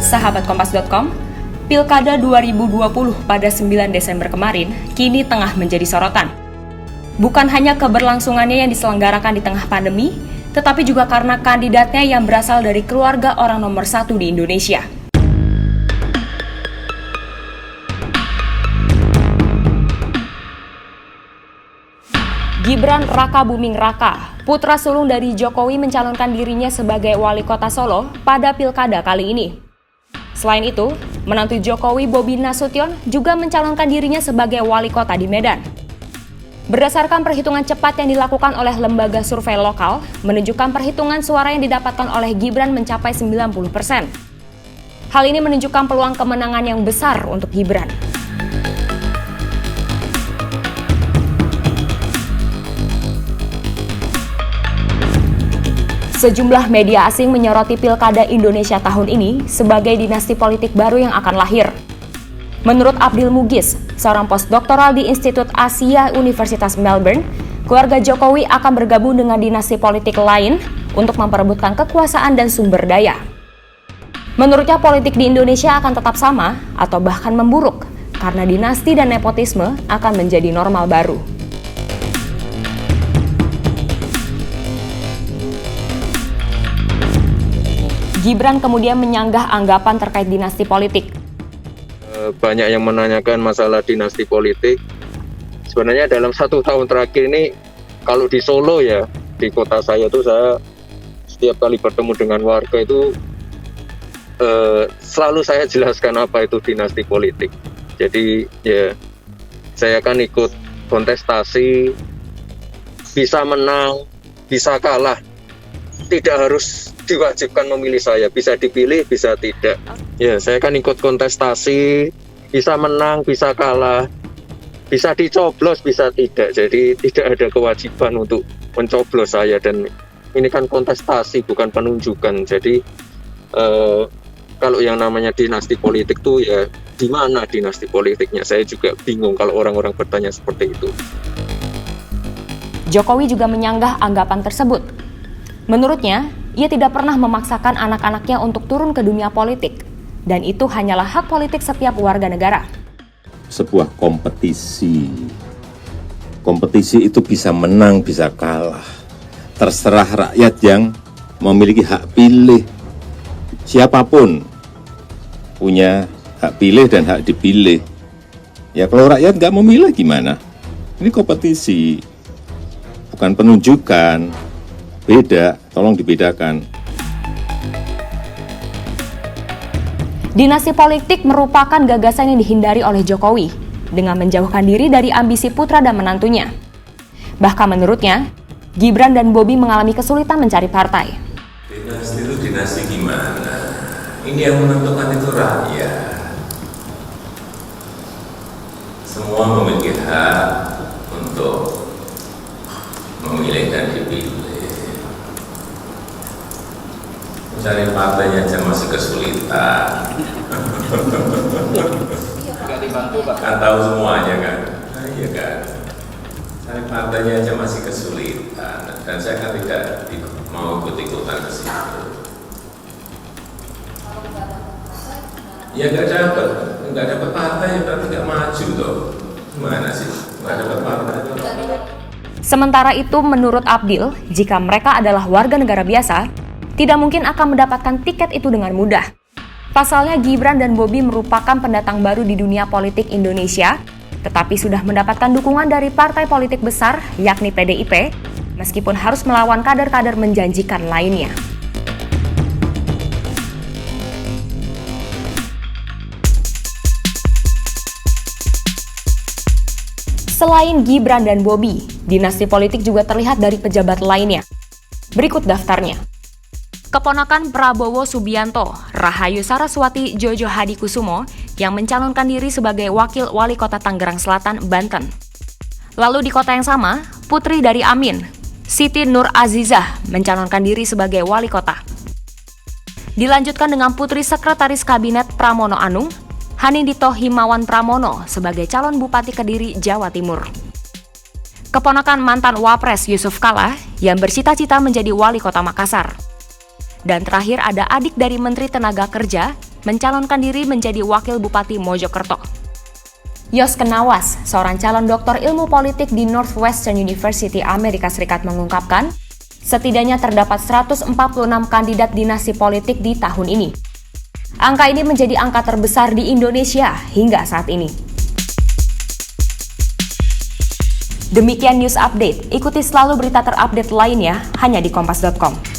Sahabat Kompas.com, Pilkada 2020 pada 9 Desember kemarin kini tengah menjadi sorotan. Bukan hanya keberlangsungannya yang diselenggarakan di tengah pandemi, tetapi juga karena kandidatnya yang berasal dari keluarga orang nomor 1 di Indonesia. Gibran Raka Buming Raka, putra sulung dari Jokowi, mencalonkan dirinya sebagai wali kota Solo pada pilkada kali ini. Selain itu, menantu Jokowi Bobi Nasution juga mencalonkan dirinya sebagai wali kota di Medan. Berdasarkan perhitungan cepat yang dilakukan oleh lembaga survei lokal, menunjukkan perhitungan suara yang didapatkan oleh Gibran mencapai 90%. Hal ini menunjukkan peluang kemenangan yang besar untuk Gibran. Sejumlah media asing menyoroti Pilkada Indonesia tahun ini sebagai dinasti politik baru yang akan lahir. Menurut Abdil Mugis, seorang postdoktoral di Institut Asia Universitas Melbourne, keluarga Jokowi akan bergabung dengan dinasti politik lain untuk memperebutkan kekuasaan dan sumber daya. Menurutnya, politik di Indonesia akan tetap sama atau bahkan memburuk karena dinasti dan nepotisme akan menjadi normal baru. Gibran kemudian menyanggah anggapan terkait dinasti politik. Banyak yang menanyakan masalah dinasti politik. Sebenarnya dalam 1 tahun terakhir ini, kalau di Solo ya, di kota saya tuh, saya setiap kali bertemu dengan warga itu selalu saya jelaskan apa itu dinasti politik. Jadi ya, saya kan ikut kontestasi, bisa menang, bisa kalah, tidak harus diwajibkan memilih saya, bisa dipilih, bisa tidak. Ya, saya kan ikut kontestasi, bisa menang, bisa kalah, bisa dicoblos, bisa tidak. Jadi tidak ada kewajiban untuk mencoblos saya, dan ini kan kontestasi, bukan penunjukan. Jadi kalau yang namanya dinasti politik tuh ya, di mana dinasti politiknya? Saya juga bingung kalau orang-orang bertanya seperti itu. Jokowi juga menyanggah anggapan tersebut. Menurutnya, ia tidak pernah memaksakan anak-anaknya untuk turun ke dunia politik, dan itu hanyalah hak politik setiap warga negara. Sebuah kompetisi itu bisa menang, bisa kalah. Terserah rakyat yang memiliki hak pilih. Siapapun punya hak pilih dan hak dipilih. Ya kalau rakyat nggak memilih gimana? Ini kompetisi, bukan penunjukan. Beda, tolong dibedakan. Dinasti politik merupakan gagasan yang dihindari oleh Jokowi dengan menjauhkan diri dari ambisi putra dan menantunya. Bahkan menurutnya, Gibran dan Bobi mengalami kesulitan mencari partai. Dinasti itu dinasti gimana? Ini yang menentukan itu rakyat. Semua memiliki hak untuk memilih dan dipilih. Cari partainya aja masih kesulitan. Kan tahu semuanya kan? Nah, iya kan? Cari partainya aja masih kesulitan, dan saya kan tidak mau ikut-ikutan ke situ. Ya nggak dapat partai, ya berarti nggak maju toh. Gimana sih? Nggak dapat partai. Sementara itu, menurut Abdil, jika mereka adalah warga negara biasa, tidak mungkin akan mendapatkan tiket itu dengan mudah. Pasalnya, Gibran dan Bobi merupakan pendatang baru di dunia politik Indonesia, tetapi sudah mendapatkan dukungan dari partai politik besar, yakni PDIP, meskipun harus melawan kader-kader menjanjikan lainnya. Selain Gibran dan Bobi, dinasti politik juga terlihat dari pejabat lainnya. Berikut daftarnya. Keponakan Prabowo Subianto, Rahayu Saraswati Jojo Hadikusumo, yang mencalonkan diri sebagai wakil wali kota Tangerang Selatan, Banten. Lalu di kota yang sama, putri dari Amin, Siti Nur Azizah, mencalonkan diri sebagai wali kota. Dilanjutkan dengan putri sekretaris kabinet Pramono Anung, Hanindito Himawan Pramono, sebagai calon Bupati Kediri, Jawa Timur. Keponakan mantan Wapres Yusuf Kala, yang bercita-cita menjadi wali kota Makassar. Dan terakhir ada adik dari Menteri Tenaga Kerja, mencalonkan diri menjadi Wakil Bupati Mojokerto. Yos Kenawas, seorang calon doktor ilmu politik di Northwestern University Amerika Serikat mengungkapkan, setidaknya terdapat 146 kandidat dinasti politik di tahun ini. Angka ini menjadi angka terbesar di Indonesia hingga saat ini. Demikian news update, ikuti selalu berita terupdate lainnya hanya di kompas.com.